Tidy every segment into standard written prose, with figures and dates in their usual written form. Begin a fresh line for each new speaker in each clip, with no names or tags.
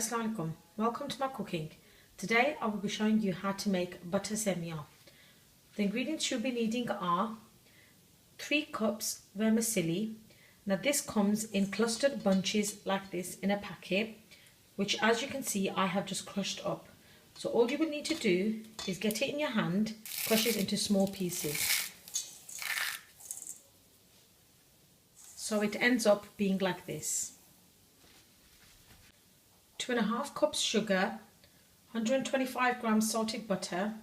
Assalamu alaikum. Welcome to my cooking. Today I will be showing you how to make butter seviyan. The ingredients you'll be needing are 3 cups vermicelli. Now this comes in clustered bunches like this in a packet, which as you can see I have just crushed up. So all you will need to do is get it in your hand, crush it into small pieces. So it ends up being like this. 2.5 cups sugar, 125 grams salted butter,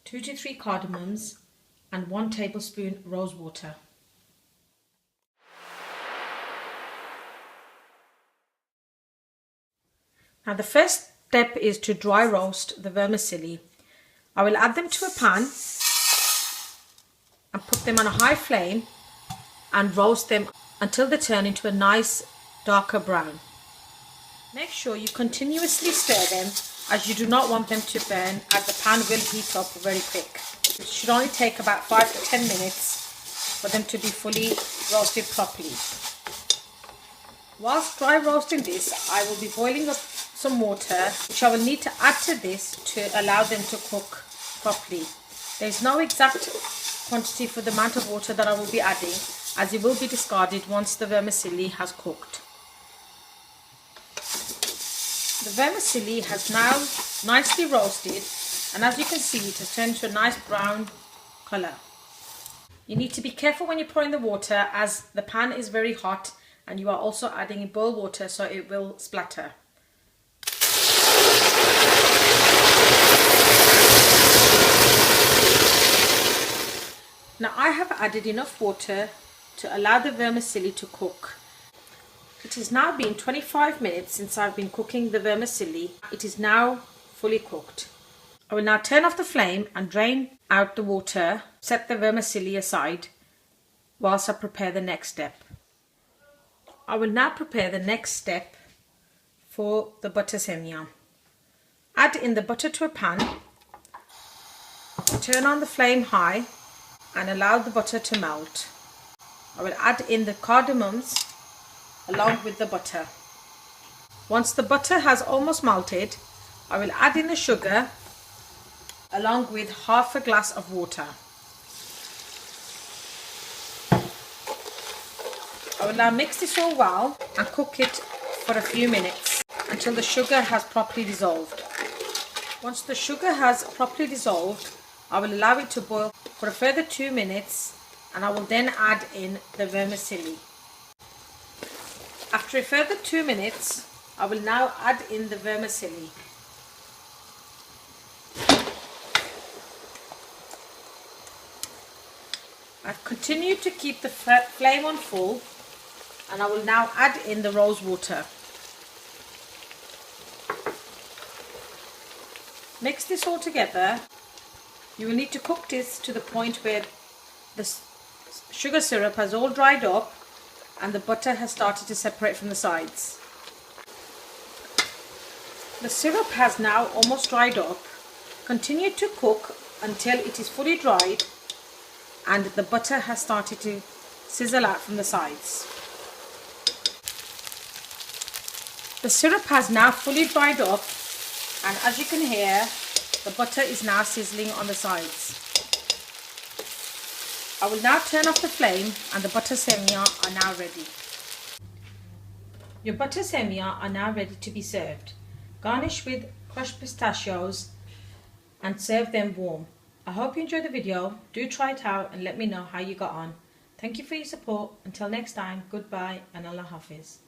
2 to 3 cardamoms and 1 tablespoon rose water. Now the first step is to dry roast the vermicelli. I will add them to a pan and put them on a high flame and roast them until they turn into a nice darker brown. Make sure you continuously stir them as you do not want them to burn, as the pan will heat up very quick. It should only take about 5 to 10 minutes for them to be fully roasted properly. Whilst dry roasting this, I will be boiling up some water which I will need to add to this to allow them to cook properly. There is no exact quantity for the amount of water that I will be adding, as it will be discarded once the vermicelli has cooked. The vermicelli has now nicely roasted, and as you can see it has turned to a nice brown colour. You need to be careful when you're pouring the water, as the pan is very hot and you are also adding in boiled water, so it will splatter. Now I have added enough water to allow the vermicelli to cook. It has now been 25 minutes since I've been cooking the vermicelli. It is now fully cooked. I will now turn off the flame and drain out the water, set the vermicelli aside whilst I prepare the next step. I will now prepare the next step for the butter seviyan. Add in the butter to a pan, turn on the flame high and allow the butter to melt. I will add in the cardamoms along with the butter. Once the butter has almost melted, I will add in the sugar along with half a glass of water. I will now mix this all well and cook it for a few minutes until the sugar has properly dissolved. Once the sugar has properly dissolved, I will allow it to boil for a further 2 minutes, and I will then add in the vermicelli. After a further 2 minutes, I will now add in the vermicelli. I've continued to keep the flame on full, and I will now add in the rose water. Mix this all together. You will need to cook this to the point where the sugar syrup has all dried up and the butter has started to separate from the sides. The syrup has now almost dried up. Continue to cook until it is fully dried and the butter has started to sizzle out from the sides. The syrup has now fully dried up, and as you can hear, the butter is now sizzling on the sides. I will now turn off the flame and the butter seviyan are now ready. Your butter seviyan are now ready to be served. Garnish with crushed pistachios and serve them warm. I hope you enjoyed the video. Do try it out and let me know how you got on. Thank you for your support. Until next time, goodbye and Allah Hafiz.